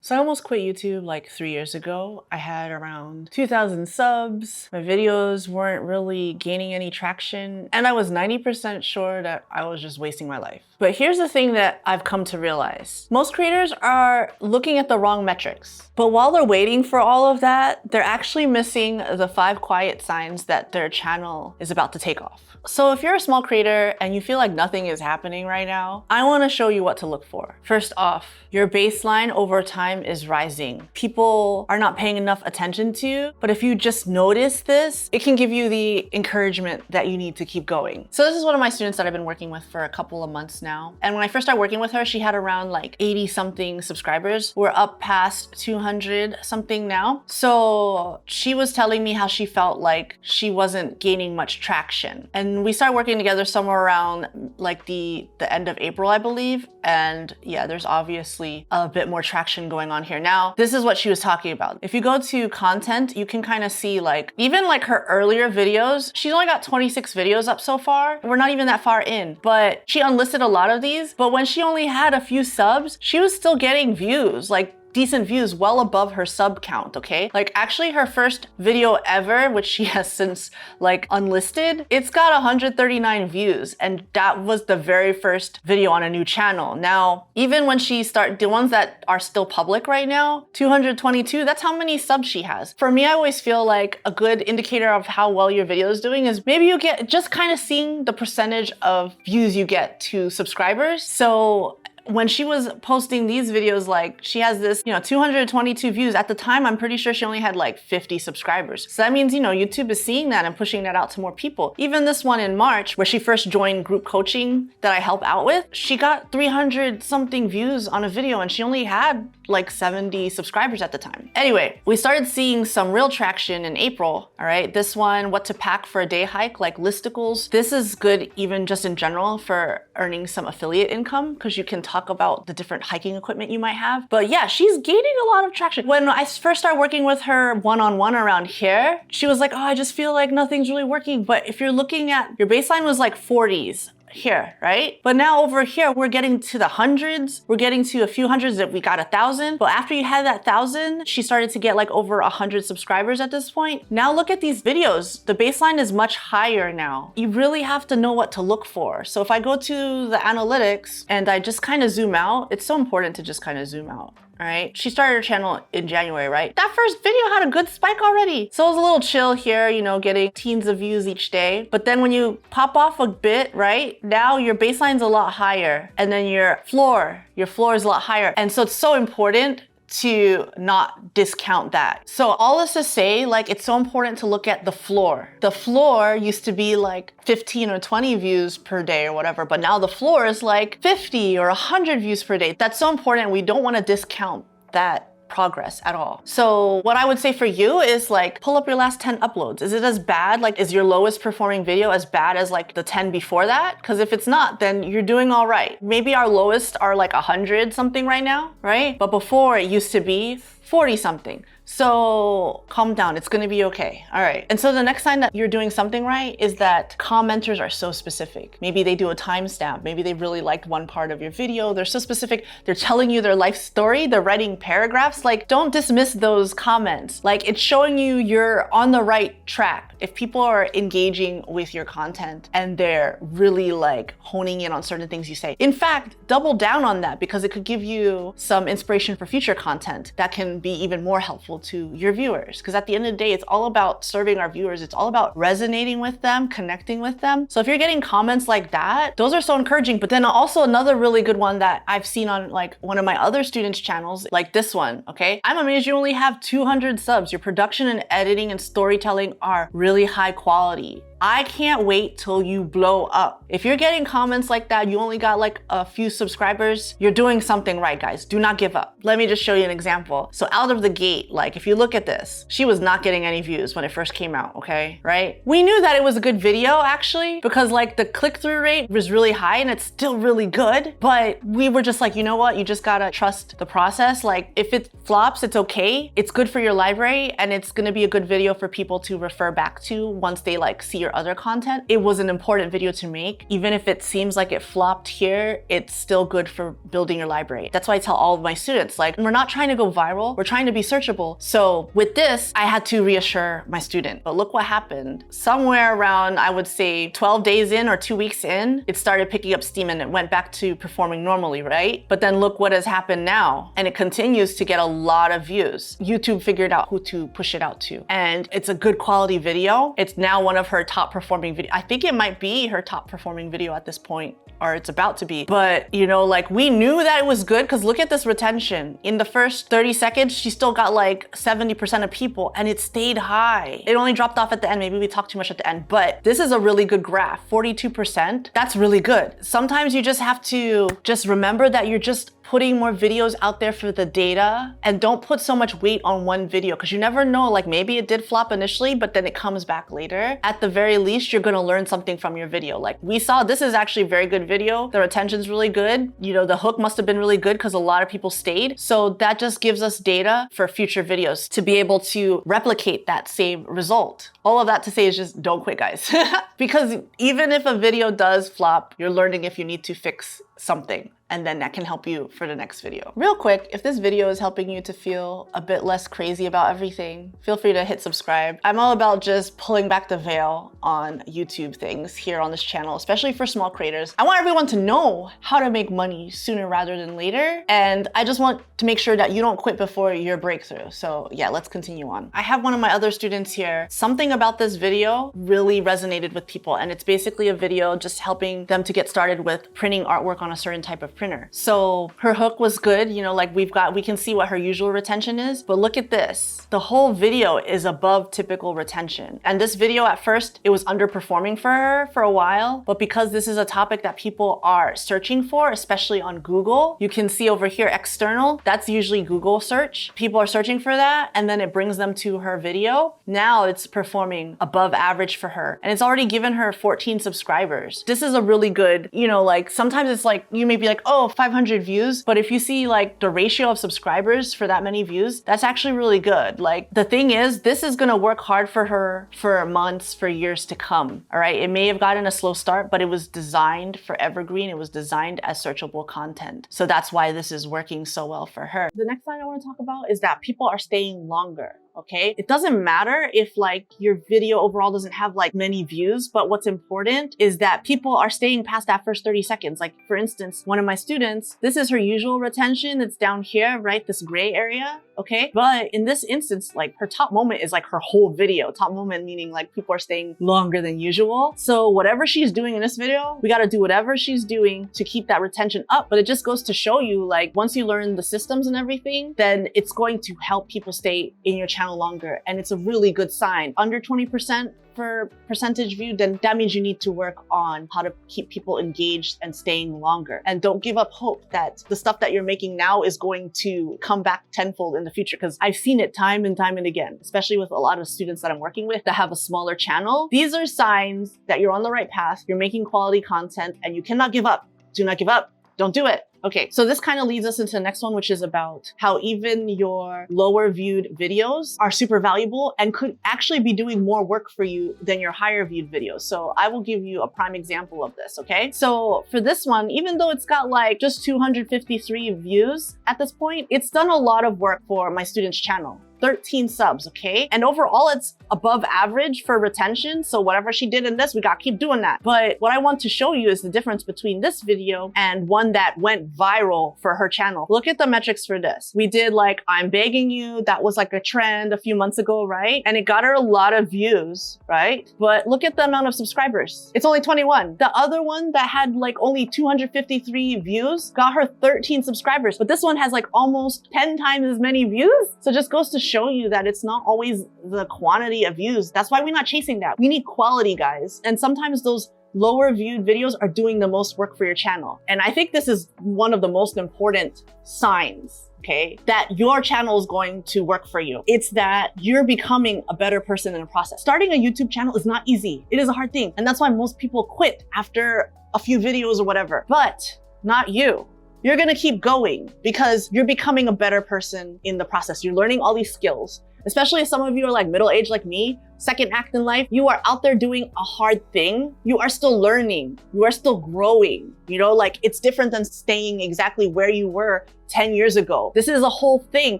So I almost quit YouTube like 3 years ago. I had around 2,000 subs. My videos weren't really gaining any traction, and I was 90% sure that I was just wasting my life. But here's the thing that I've come to realize. Most creators are looking at the wrong metrics. But while they're waiting for all of that, they're actually missing the 5 quiet signs that their channel is about to take off. So if you're a small creator and you feel like nothing is happening right now, I want to show you what to look for. First off, your baseline over time is rising. People are not paying enough attention to you, but if you just notice this, it can give you the encouragement that you need to keep going. So this is one of my students that I've been working with for a couple of months now. And when I first started working with her, she had around like 80 something subscribers. We're up past 200 something now. So she was telling me how she felt like she wasn't gaining much traction. And we started working together somewhere around like the end of April, I believe. And yeah, there's obviously a bit more traction going on here. Now, this is what she was talking about. If you go to content, you can kind of see like, even like her earlier videos, she's only got 26 videos up so far. We're not even that far in, but she unlisted a lot of these. But when she only had a few subs, she was still getting views, like decent views, well above her sub count, okay? Like actually her first video ever, which she has since like unlisted, it's got 139 views, and that was the very first video on a new channel. Now, even when she started, the ones that are still public right now, 222, that's how many subs she has. For me, I always feel like a good indicator of how well your video is doing is maybe you get just kind of seeing the percentage of views you get to subscribers. So when she was posting these videos, like she has this, 222 views. At the time, I'm pretty sure she only had like 50 subscribers. So that means, YouTube is seeing that and pushing that out to more people. Even this one in March, where she first joined group coaching that I help out with, she got 300 something views on a video and she only had like 70 subscribers at the time. Anyway, we started seeing some real traction in April, all right? This one, what to pack for a day hike, like listicles. This is good even just in general for earning some affiliate income because you can talk about the different hiking equipment you might have. But yeah, she's gaining a lot of traction. When I first started working with her one-on-one around here, she was like, oh, I just feel like nothing's really working. But if you're looking at, your baseline was like 40s. Here, right? But now over here, we're getting to the hundreds. We're getting to a few hundreds that we got 1,000. But after you had that 1,000, she started to get like over 100 subscribers at this point. Now look at these videos. The baseline is much higher now. You really have to know what to look for. So if I go to the analytics and I just kind of zoom out, it's so important to just kind of zoom out. All right, she started her channel in January, right? That first video had a good spike already. So it was a little chill here, getting teens of views each day. But then when you pop off a bit, right? Now your baseline's a lot higher, and then your floor is a lot higher. And so it's so important to not discount that. So all this to say, like, it's so important to look at the floor. The floor used to be like 15 or 20 views per day or whatever, but now the floor is like 50 or 100 views per day. That's so important. We don't want to discount that progress at all. So what I would say for you is like, pull up your last 10 uploads. Is it as bad? Like, is your lowest performing video as bad as like the 10 before that? Because if it's not, then you're doing all right. Maybe our lowest are like 100 something right now, right? But before it used to be 40 something. So calm down, it's gonna be okay. All right. And so the next sign that you're doing something right is that commenters are so specific. Maybe they do a timestamp. Maybe they really liked one part of your video. They're so specific. They're telling you their life story. They're writing paragraphs. Like, don't dismiss those comments. Like, it's showing you you're on the right track. If people are engaging with your content and they're really like honing in on certain things you say. In fact, double down on that because it could give you some inspiration for future content that can be even more helpful to your viewers. Because at the end of the day, it's all about serving our viewers. It's all about resonating with them, connecting with them. So if you're getting comments like that, those are so encouraging. But then also another really good one that I've seen on like one of my other students' channels, like this one, okay? I'm amazed you only have 200 subs. Your production and editing and storytelling are really high quality. I can't wait till you blow up. If you're getting comments like that, you only got like a few subscribers, you're doing something right, guys. Do not give up. Let me just show you an example. So out of the gate, like if you look at this, she was not getting any views when it first came out, okay? Right? We knew that it was a good video actually, because like the click-through rate was really high and it's still really good, but we were just like, you know what? You just gotta trust the process. Like if it flops, it's okay. It's good for your library and it's gonna be a good video for people to refer back to once they like see your your other content, it was an important video to make. Even if it seems like it flopped here, it's still good for building your library. That's why I tell all of my students, like, we're not trying to go viral, we're trying to be searchable. So with this, I had to reassure my student. But look what happened. Somewhere around, I would say 12 days in or 2 weeks in, it started picking up steam and it went back to performing normally, right? But then look what has happened now. And it continues to get a lot of views. YouTube figured out who to push it out to. And it's a good quality video. It's now one of her top performing videos. I think it might be her top performing video at this point, or it's about to be. But you know, like, we knew that it was good because look at this retention. In the first 30 seconds, she still got like 70% of people and it stayed high. It only dropped off at the end. Maybe we talked too much at the end, but this is a really good graph. 42%, that's really good. Sometimes you just have to just remember that you're just putting more videos out there for the data, and don't put so much weight on one video because you never know, like maybe it did flop initially, but then it comes back later. At the very least, you're gonna learn something from your video. Like we saw, this is actually a very good video. The retention's really good. You know, the hook must have been really good because a lot of people stayed. So that just gives us data for future videos to be able to replicate that same result. All of that to say is just don't quit, guys. Because even if a video does flop, you're learning if you need to fix something, and then that can help you for the next video. Real quick, if this video is helping you to feel a bit less crazy about everything, feel free to hit subscribe. I'm all about just pulling back the veil on YouTube things here on this channel, especially for small creators. I want everyone to know how to make money sooner rather than later. And I just want to make sure that you don't quit before your breakthrough. So yeah, let's continue on. I have one of my other students here. Something about this video really resonated with people. And it's basically a video just helping them to get started with printing artwork on a certain type of printer. So her hook was good, you know, like we can see what her usual retention is, but look at this. The whole video is above typical retention. And this video at first, it was underperforming for her for a while, but because this is a topic that people are searching for, especially on Google, you can see over here, external, that's usually Google search. People are searching for that, and then it brings them to her video. Now it's performing above average for her, and it's already given her 14 subscribers. This is a really good, you know, like sometimes it's like, you may be like, oh, 500 views. But if you see like the ratio of subscribers for that many views, that's actually really good. Like the thing is, this is gonna work hard for her for months, for years to come. All right, it may have gotten a slow start, but it was designed for evergreen. It was designed as searchable content. So that's why this is working so well for her. The next line I want to talk about is that people are staying longer. Okay, it doesn't matter if like your video overall doesn't have like many views, but what's important is that people are staying past that first 30 seconds. Like for instance, one of my students, this is her usual retention. It's down here, right? This gray area. Okay, but in this instance, like her top moment is like her whole video. Top moment meaning like people are staying longer than usual. So whatever she's doing in this video, we got to do whatever she's doing to keep that retention up. But it just goes to show you, like once you learn the systems and everything, then it's going to help people stay in your channel longer. And it's a really good sign. Under 20% for percentage view, then that means you need to work on how to keep people engaged and staying longer. And don't give up hope that the stuff that you're making now is going to come back tenfold in the future, because I've seen it time and time and again, especially with a lot of students that I'm working with that have a smaller channel. These are signs that you're on the right path, you're making quality content, and you cannot give up. Do not give up. Don't do it. Okay, so this kind of leads us into the next one, which is about how even your lower viewed videos are super valuable and could actually be doing more work for you than your higher viewed videos. So I will give you a prime example of this, okay? So for this one, even though it's got like just 253 views at this point, it's done a lot of work for my student's channel. 13 subs, okay? And overall, it's above average for retention. So whatever she did in this, we gotta keep doing that. But what I want to show you is the difference between this video and one that went viral for her channel. Look at the metrics for this. We did like, I'm begging you. That was like a trend a few months ago, right? And it got her a lot of views, right? But look at the amount of subscribers. It's only 21. The other one that had like only 253 views got her 13 subscribers. But this one has like almost 10 times as many views. So it just goes to show you that it's not always the quantity of views. That's why we're not chasing that. We need quality, guys. And sometimes those lower viewed videos are doing the most work for your channel. And I think this is one of the most important signs, okay, that your channel is going to work for you. It's that you're becoming a better person in the process. Starting a YouTube channel is not easy. It is a hard thing. And that's why most people quit after a few videos or whatever, but not you. You're gonna keep going because you're becoming a better person in the process. You're learning all these skills. Especially if some of you are like middle-aged like me, second act in life, you are out there doing a hard thing. You are still learning. You are still growing. You know, like it's different than staying exactly where you were 10 years ago. This is a whole thing.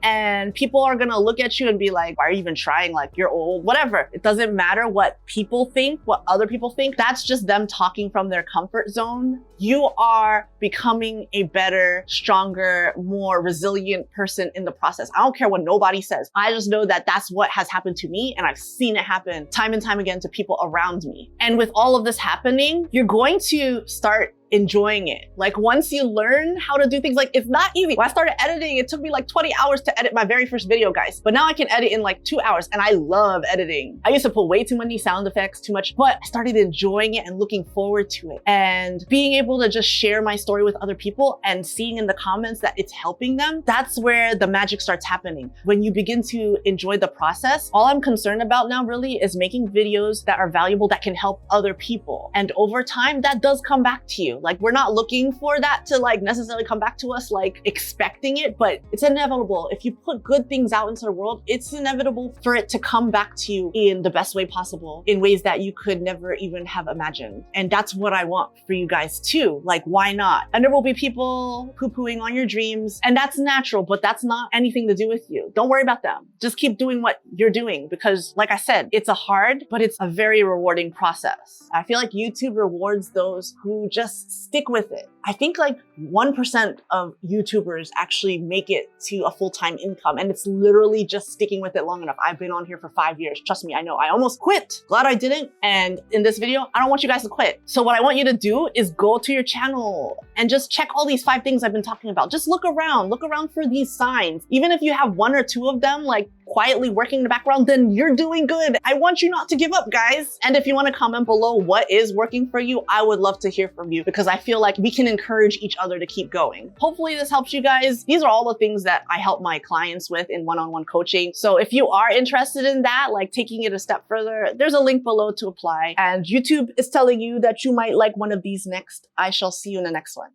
And people are gonna look at you and be like, why are you even trying? Like, you're old, whatever. It doesn't matter what people think, what other people think. That's just them talking from their comfort zone. You are becoming a better, stronger, more resilient person in the process. I don't care what nobody says. I just know that that's what has happened to me, and I've seen it happen time and time again to people around me. And with all of this happening, you're going to start enjoying it. Like once you learn how to do things, like it's not easy. When I started editing, it took me like 20 hours to edit my very first video, guys. But now I can edit in like 2 hours, and I love editing. I used to put way too many sound effects, too much, but I started enjoying it and looking forward to it. And being able to just share my story with other people and seeing in the comments that it's helping them, that's where the magic starts happening. When you begin to enjoy the process, all I'm concerned about now really is making videos that are valuable, that can help other people. And over time, that does come back to you. Like we're not looking for that to like necessarily come back to us like expecting it, but it's inevitable. If you put good things out into the world, it's inevitable for it to come back to you in the best way possible, in ways that you could never even have imagined. And that's what I want for you guys too. Like, why not? And there will be people poo-pooing on your dreams, and that's natural, but that's not anything to do with you. Don't worry about them. Just keep doing what you're doing, because like I said, it's a hard, but it's a very rewarding process. I feel like YouTube rewards those who just stick with it. I think like 1% of YouTubers actually make it to a full-time income, and it's literally just sticking with it long enough. I've been on here for 5 years. Trust me, I know. I almost quit. Glad I didn't. And in this video, I don't want you guys to quit. So what I want you to do is go to your channel and just check all these 5 things I've been talking about. Just look around for these signs. Even if you have 1 or 2 of them, like quietly working in the background, then you're doing good. I want you not to give up, guys. And if you want to comment below what is working for you, I would love to hear from you, because I feel like we can encourage each other to keep going. Hopefully this helps you guys. These are all the things that I help my clients with in one-on-one coaching. So if you are interested in that, like taking it a step further, there's a link below to apply. And YouTube is telling you that you might like one of these next. I shall see you in the next one.